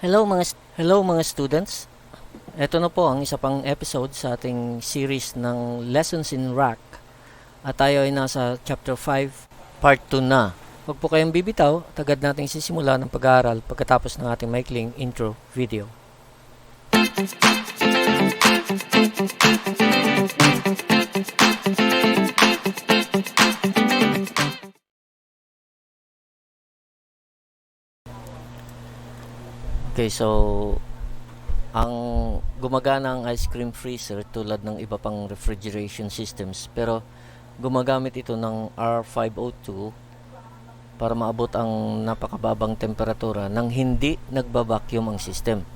Hello mga students. Ito na po ang isa pang episode sa ating series ng Lessons in Rack. At tayo ay nasa Chapter 5, Part 2 na. Huwag po kayong bibitaw at agad nating sisimula ng pag-aaral pagkatapos ng ating maikling intro video. Okay, so ang gumagana ang ice cream freezer tulad ng iba pang refrigeration systems, pero gumagamit ito ng R502 para maabot ang napakababang temperatura nang hindi nagbabacuum ang system.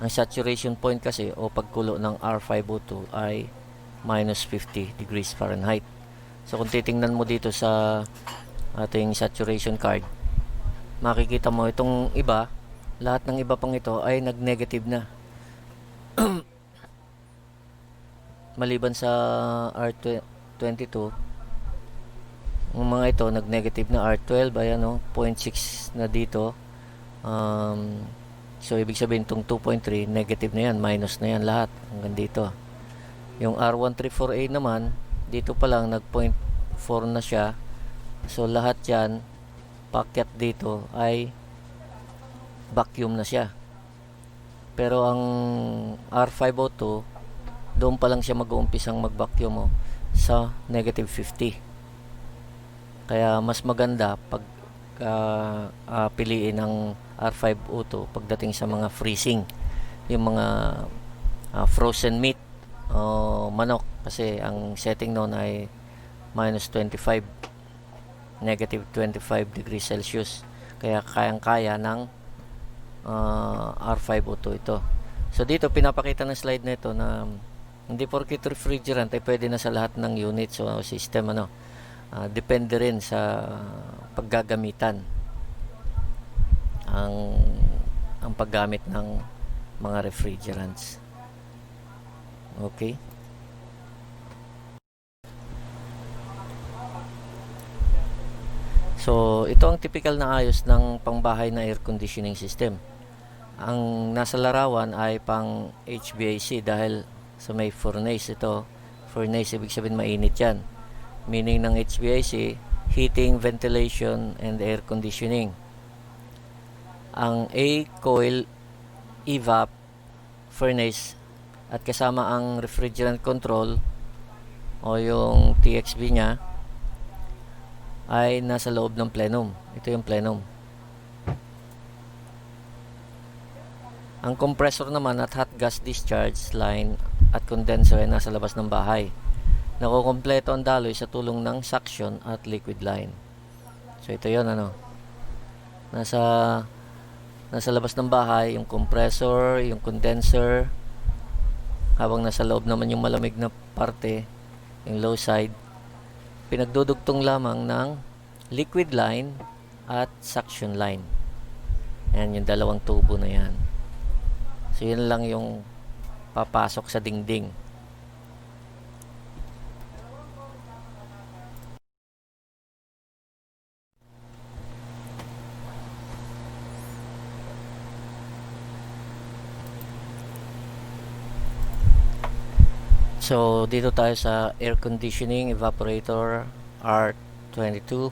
Ang saturation point kasi o pagkulo ng R502 ay minus 50 degrees Fahrenheit. So kung titingnan mo dito sa ating saturation card, makikita mo itong iba, lahat ng iba pang ito ay nag-negative na. Maliban sa R22, ang mga ito nag-negative na. R12, ayan o, 0.6 na dito. So ibig sabihin itong 2.3 negative na yan, minus na yan lahat hanggang dito. Yung R134A naman, dito pa lang nag 0.4 na siya. So lahat yan packet dito ay vacuum na siya. Pero ang R502, doon pa lang siya mag-uumpisang mag-vacuum sa negative 50. Kaya mas maganda pag piliin ang R502 pagdating sa mga freezing, yung mga frozen meat o manok, kasi ang setting noon ay minus 25, negative 25 degrees Celsius. Kaya kayang-kaya ng R502 ito. So dito pinapakita ng slide na ito na hindi porket refrigerant ay pwede na sa lahat ng units o system, depende rin sa paggagamitan ang paggamit ng mga refrigerants. Okay? So ito ang typical na ayos ng pangbahay na air conditioning system. Ang nasa larawan ay pang HVAC dahil sa may furnace ito. Furnace, ibig sabihin mainit yan. Meaning ng HVAC, heating, ventilation, and air conditioning. Ang A-coil evap furnace at kasama ang refrigerant control o yung TXV niya ay nasa loob ng plenum. Ito yung plenum. Ang compressor naman at hot gas discharge line at condenser ay nasa labas ng bahay. Nakukompleto ang daloy sa tulong ng suction at liquid line. So ito yon, nasa labas ng bahay yung compressor, yung condenser, habang nasa loob naman yung malamig na parte, yung low side, pinagdudugtong lamang ng liquid line at suction line. Yan yung dalawang tubo na yan. So yun lang yung papasok sa dingding. So dito tayo sa air conditioning evaporator R22.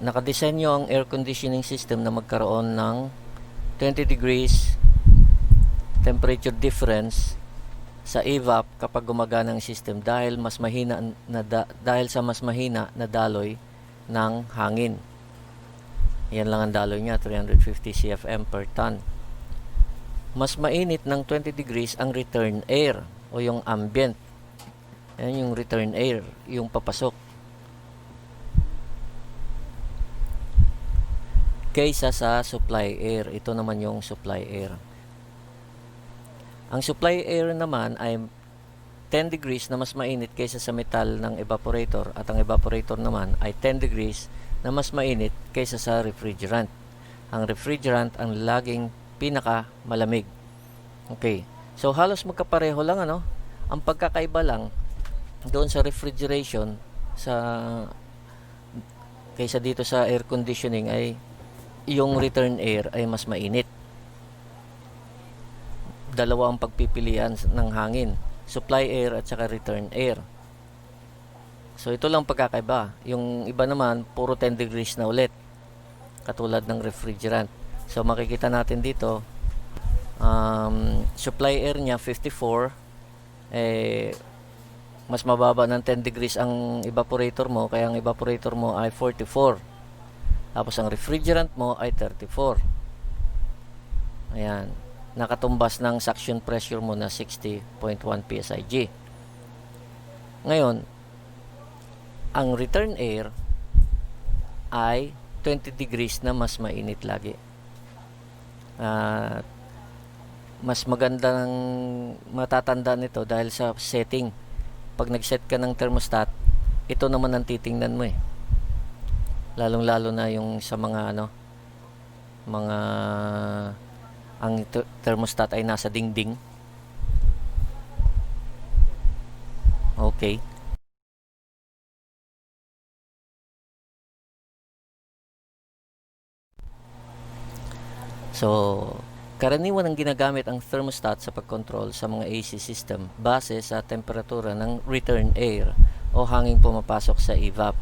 Nakadesenyo ang air conditioning system na magkaroon ng 20 degrees temperature difference sa evap kapag gumagana ang system dahil sa mas mahina na daloy ng hangin. Yan lang ang daloy niya, 350 CFM per ton. Mas mainit ng 20 degrees ang return air o yung ambient. Yan yung return air, yung papasok, kaysa sa supply air. Ito naman yung supply air. Ang supply air naman ay 10 degrees na mas mainit kaysa sa metal ng evaporator, at ang evaporator naman ay 10 degrees na mas mainit kaysa sa refrigerant. Ang refrigerant ang laging pinaka malamig. Okay. So halos magkapareho lang, Ang pagkakaiba lang doon sa refrigeration kaysa dito sa air conditioning ay yung return air ay mas mainit. Dalawa ang pagpipilian ng hangin, supply air at saka return air. So ito lang pagkakaiba. Yung iba naman puro 10 degrees na ulit, katulad ng refrigerant. So makikita natin dito, supply air niya 54, mas mababa ng 10 degrees ang evaporator mo, kaya ang evaporator mo ay 44. Tapos ang refrigerant mo ay 34. Ayan, nakatumbas ng suction pressure mo na 60.1 psig. Ngayon, ang return air ay 20 degrees na mas mainit lagi. Mas magandang matatanda nito dahil sa setting. Pag nag-set ka ng thermostat, ito naman ang titingnan mo eh. Lalong-lalo na yung sa mga ang thermostat ay nasa dingding. Okay. So, karaniwan ang ginagamit ang thermostat sa pagkontrol sa mga AC system base sa temperatura ng return air o hanging pumapasok sa evap.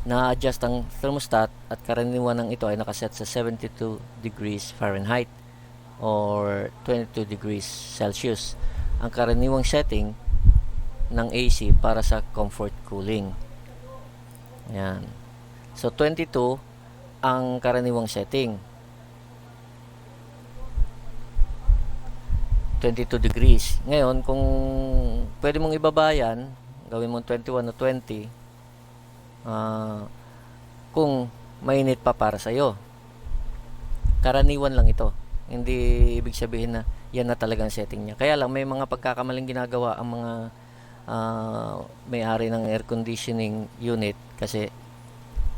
Na-adjust ang thermostat at karaniwan ng ito ay nakaset sa 72 degrees Fahrenheit or 22 degrees Celsius. Ang karaniwang setting ng AC para sa comfort cooling. Ayan. So 22 ang karaniwang setting. 22 degrees. Ngayon, kung pwede mong ibaba yan, gawin mong 21 o 20, kung mainit pa para sa'yo. Karaniwan lang ito. Hindi ibig sabihin na yan na talagang setting niya. Kaya lang, may mga pagkakamaling ginagawa ang mga may-ari ng air conditioning unit, kasi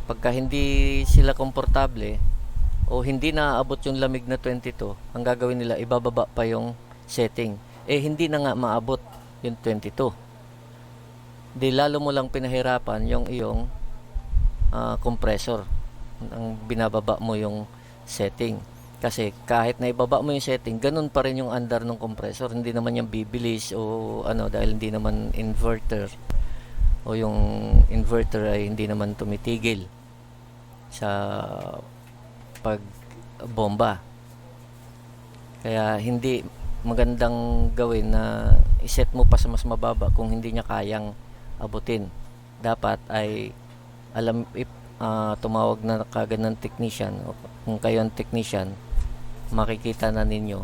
pagka hindi sila komportable o hindi naaabot yung lamig na 22, ang gagawin nila, ibababa pa yung setting. Hindi na nga maabot yung 22. Di lalo mo lang pinahirapan yung iyong compressor. Ang binababa mo yung setting. Kasi kahit na ibaba mo yung setting, ganun pa rin yung andar ng compressor. Hindi naman yung bibilis o dahil hindi naman inverter o yung inverter ay hindi naman tumitigil sa pagbomba. Kaya hindi magandang gawin na iset mo pa sa mas mababa kung hindi niya kayang abutin. Dapat ay tumawag na kagad ng technician, o kung kayo ang technician, makikita na ninyo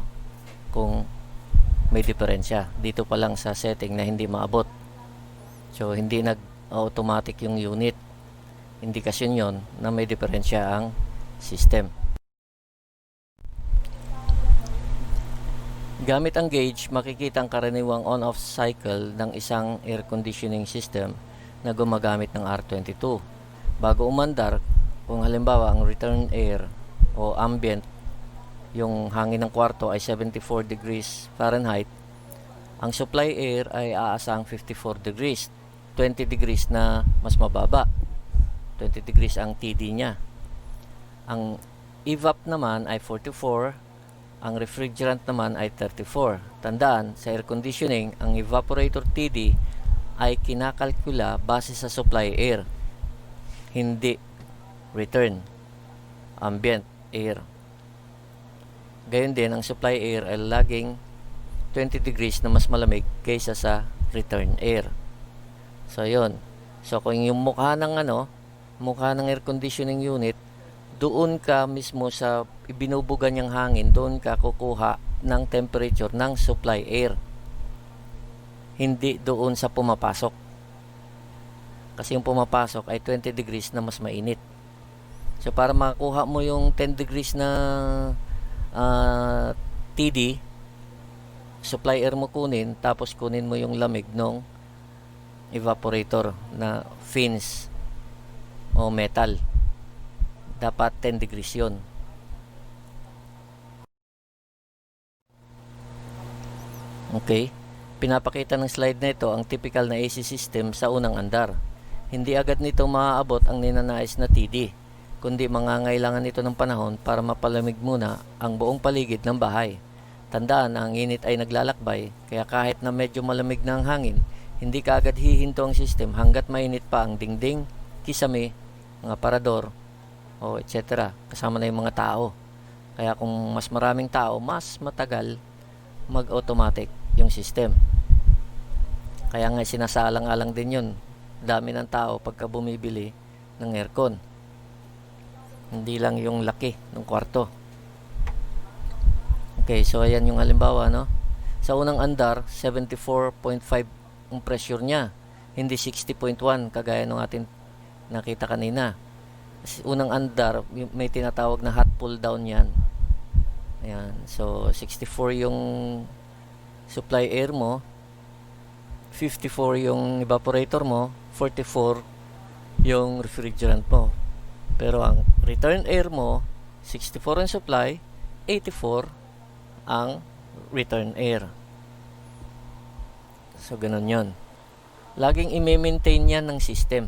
kung may diferensya dito pa lang sa setting na hindi maabot. So hindi nag-automatic yung unit, indikasyon yon na may diferensya ang system. Gamit ang gauge, makikita ang karaniwang on-off cycle ng isang air conditioning system na gumagamit ng R22. Bago umandar, kung halimbawa ang return air o ambient, yung hangin ng kwarto ay 74 degrees Fahrenheit, ang supply air ay aasang 54 degrees, 20 degrees na mas mababa. 20 degrees ang TD niya. Ang evap naman ay 44, ang refrigerant naman ay 34. Tandaan, sa air conditioning, ang evaporator TD ay kinakalkula base sa supply air, hindi return ambient air. Gayon din, ang supply air ay laging 20 degrees na mas malamig kaysa sa return air. So yun. So kung yung mukha ng air conditioning unit, doon ka mismo sa binubuga niyang hangin, doon ka kukuha ng temperature ng supply air, hindi doon sa pumapasok, kasi yung pumapasok ay 20 degrees na mas mainit. So para makuha mo yung 10 degrees na TD, supply air mo kunin, tapos kunin mo yung lamig ng evaporator na fins o metal. Dapat 10 degrees yun. Okay. Pinapakita ng slide na ito ang typical na AC system sa unang andar. Hindi agad nito maaabot ang ninanais na TD kundi mangangailangan ito ng panahon para mapalamig muna ang buong paligid ng bahay. Tandaan na ang init ay naglalakbay, kaya kahit na medyo malamig na ang hangin, hindi kaagad hihinto ang system hanggat mainit pa ang dingding, kisame, mga parador, o etc. Kasama na yung mga tao. Kaya kung mas maraming tao, mas matagal mag-automatic yung system. Kaya nga sinasalang-alang din yun. Dami ng tao pagka bumibili ng aircon. Hindi lang yung laki ng kwarto. Okay, so ayan yung halimbawa, no? Sa unang andar, 74.5 ang pressure niya. Hindi 60.1 kagaya ng ating nakita kanina. Unang andar, may tinatawag na hot pull down yan. Ayan, so 64 yung supply air mo, 54 yung evaporator mo, 44 yung refrigerant mo. Pero ang return air mo, 64 ang supply, 84 ang return air. So ganun yon. Laging i-maintain yan ng system.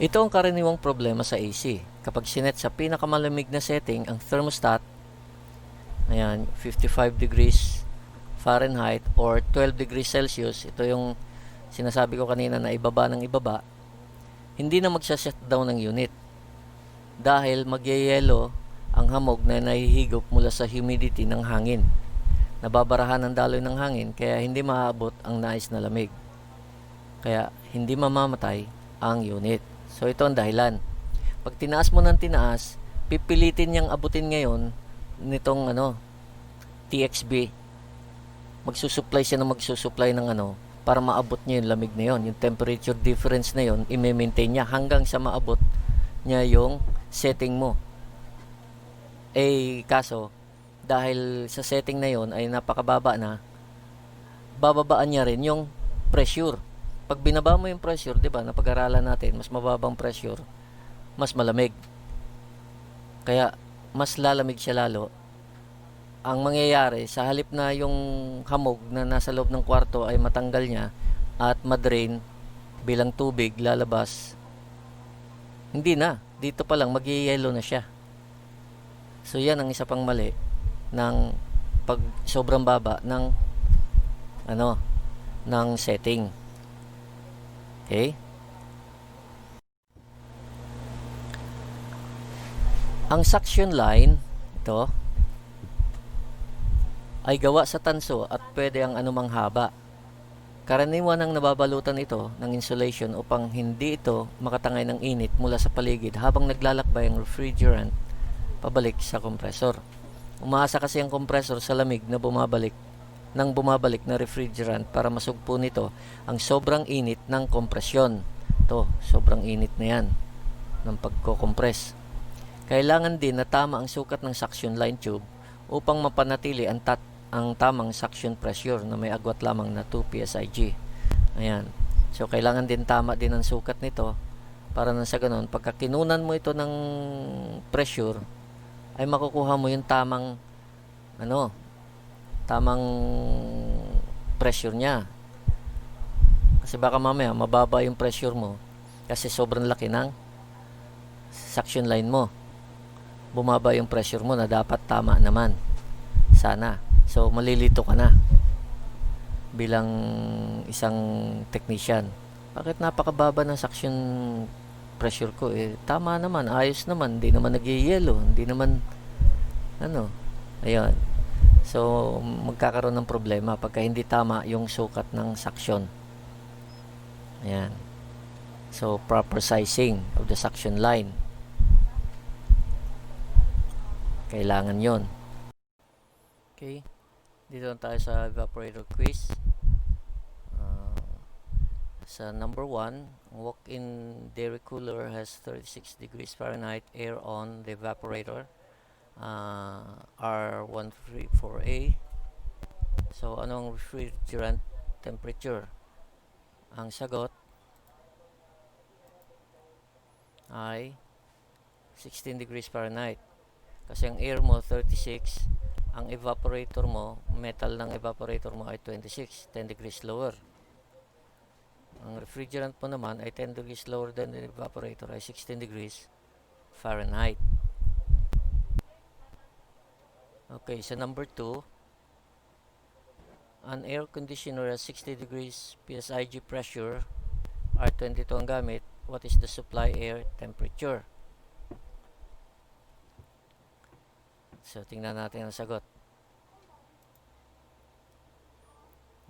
Ito ang karaniwang problema sa AC. Kapag sinet sa pinakamalamig na setting ang thermostat, ayan, 55 degrees Fahrenheit or 12 degrees Celsius, ito yung sinasabi ko kanina na ibaba ng ibaba, hindi na magsa-shutdown ng unit dahil magyayelo ang hamog na nahihigop mula sa humidity ng hangin. Nababarahan ang daloy ng hangin kaya hindi maaabot ang nais na lamig. Kaya hindi mamamatay ang unit. So ito ang dahilan. Pag tinaas mo ng tinaas, pipilitin niyang abutin ngayon nitong TXB. Magsusupply siya ng magsusupply ng para maabot niya yung lamig na yon, yung temperature difference na yon, i-maintain niya hanggang sa maabot niya yung setting mo. Kaso dahil sa setting na yon ay napakababa na, bababaan niya rin yung pressure. Pag binaba mo yung pressure, 'di ba? Napag-aralan natin, mas mababang pressure, mas malamig. Kaya mas lalamig siya lalo. Ang mangyayari, sa halip na yung hamog na nasa loob ng kwarto ay matanggal niya at madrain bilang tubig lalabas, hindi na, dito pa lang mag-yellow na siya. So yan ang isa pang mali ng pag sobrang baba ng ng setting. Okay? Ang suction line, ito, ay gawa sa tanso at pwede ang anumang haba. Karaniwan ang nababalutan ito ng insulation upang hindi ito makatangay ng init mula sa paligid habang naglalakbay ang refrigerant pabalik sa kompresor. Umaasa kasi ang kompresor sa lamig na bumabalik na refrigerant para masugpo nito ang sobrang init ng kompresyon. Ito, sobrang init na yan ng pagko-compress. Kailangan din na tama ang sukat ng suction line tube upang mapanatili ang tamang suction pressure na may agwat lamang na 2 PSIG. Ayan. So, kailangan din tama din ang sukat nito para nang sa ganun, pagka kinunan mo ito ng pressure, ay makukuha mo yung tamang pressure niya. Kasi baka mamaya mababa yung pressure mo kasi sobrang laki ng suction line mo. Bumaba yung pressure mo na dapat tama naman. Sana. So, malilito ka na bilang isang technician. Bakit napakababa ng suction pressure ko? Tama naman, ayos naman, hindi naman nag-yellow, hindi naman ayun. So, magkakaroon ng problema pagka hindi tama yung sukat ng suction. Ayan. So, proper sizing of the suction line. Kailangan yon. Okay. Dito na tayo sa evaporator quiz. Sa number 1, walk-in dairy cooler has 36 degrees Fahrenheit air on the evaporator. R134A. So, anong refrigerant temperature? Ang sagot ay 16 degrees Fahrenheit. Kasi ang air mo 36, ang evaporator mo, metal ng evaporator mo ay 26, 10 degrees lower. Ang refrigerant mo naman ay 10 degrees lower than the evaporator ay 16 degrees Fahrenheit. Okay, so number 2, an air conditioner has 60 degrees PSIG pressure, R22 ang gamit. What is the supply air temperature? So, tingnan natin ang sagot.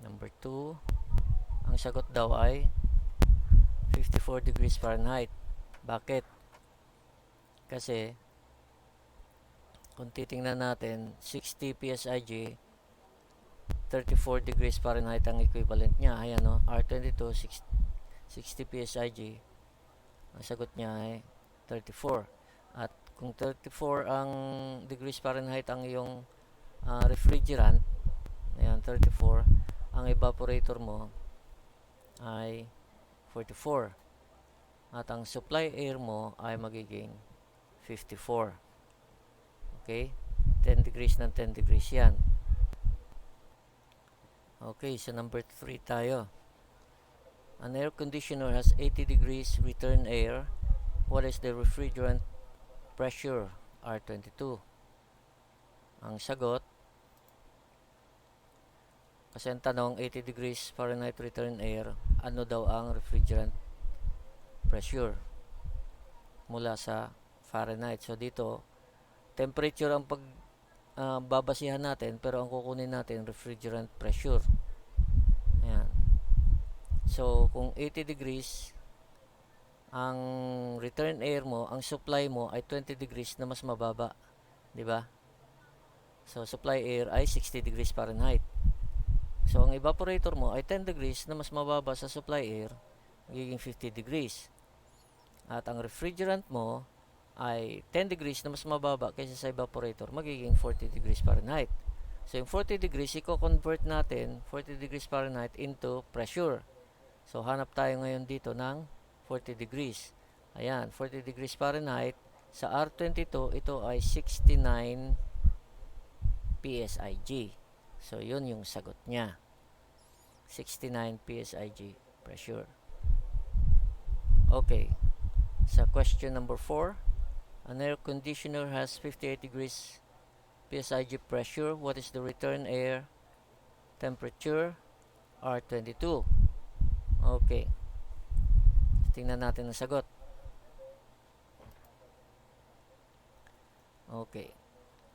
Number 2, ang sagot daw ay 54 degrees Fahrenheit. Bakit? Kasi, kung titingnan natin, 60 PSIG, 34 degrees Fahrenheit ang equivalent niya. Ayan o, R22, 60 PSIG. Ang sagot niya ay 34. At kung 34 ang degrees Fahrenheit ang iyong refrigerant, ayan, 34, ang evaporator mo ay 44. At ang supply air mo ay magiging 54. Okay? 10 degrees ng 10 degrees yan. Okay, so number 3 tayo. An air conditioner has 80 degrees return air. What is the refrigerant pressure? R22. Ang sagot, kasi ang tanong, 80 degrees Fahrenheit return air, ano daw ang refrigerant pressure mula sa Fahrenheit? So dito, temperature ang babasihan natin, pero ang kukunin natin refrigerant pressure. Ayan. So kung 80 degrees ang return air mo, ang supply mo ay 20 degrees na mas mababa, di ba? So supply air ay 60 degrees Fahrenheit. So ang evaporator mo ay 10 degrees na mas mababa sa supply air, magiging 50 degrees. At ang refrigerant mo ay 10 degrees na mas mababa kaysa sa evaporator, magiging 40 degrees Fahrenheit. So yung 40 degrees, i-convert natin 40 degrees Fahrenheit into pressure. So hanap tayo ngayon dito ng 40 degrees. Ayan, 40 degrees Fahrenheit. Sa R22, ito ay 69 PSIG. So yun yung sagot niya. 69 PSIG pressure. Okay. Sa question number 4, an air conditioner has 58 degrees PSIG pressure. What is the return air temperature? R22. Okay. Tingnan natin ang sagot. Okay.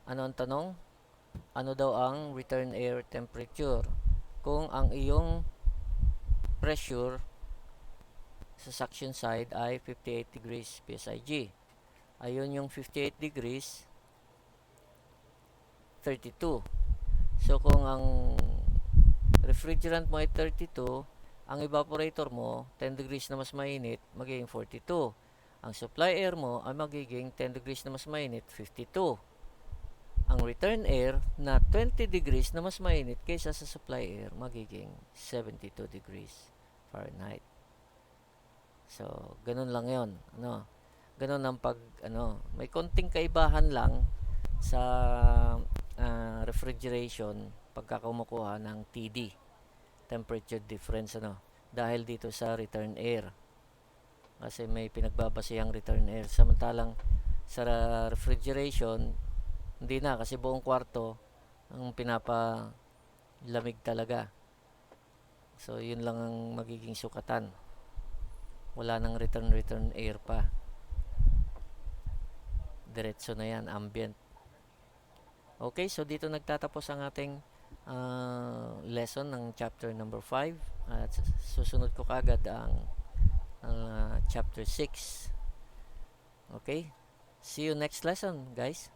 Ano ang tanong? Ano daw ang return air temperature? Kung ang iyong pressure sa suction side ay 58 degrees PSIG. Ayun yung 58 degrees, 32. So kung ang refrigerant mo ay 32, ang evaporator mo 10 degrees na mas mainit, magiging 42. Ang supply air mo ay magiging 10 degrees na mas mainit, 52. Ang return air na 20 degrees na mas mainit kaysa sa supply air, magiging 72 degrees Fahrenheit. So, ganun lang 'yon, ano? Ganun ang may konting kaibahan lang sa refrigeration pagka kumukuha ng TD, temperature difference, dahil dito sa return air. Kasi may pinagbabasehang return air. Samantalang sa refrigeration, hindi na, kasi buong kwarto ang pinapalamig talaga. So, yun lang ang magiging sukatan. Wala nang return air pa. Diretso na yan, ambient. Okay, so dito nagtatapos ang ating lesson ng chapter number 5. At susunod ko kagad ang chapter 6. Okay, see you next lesson, guys.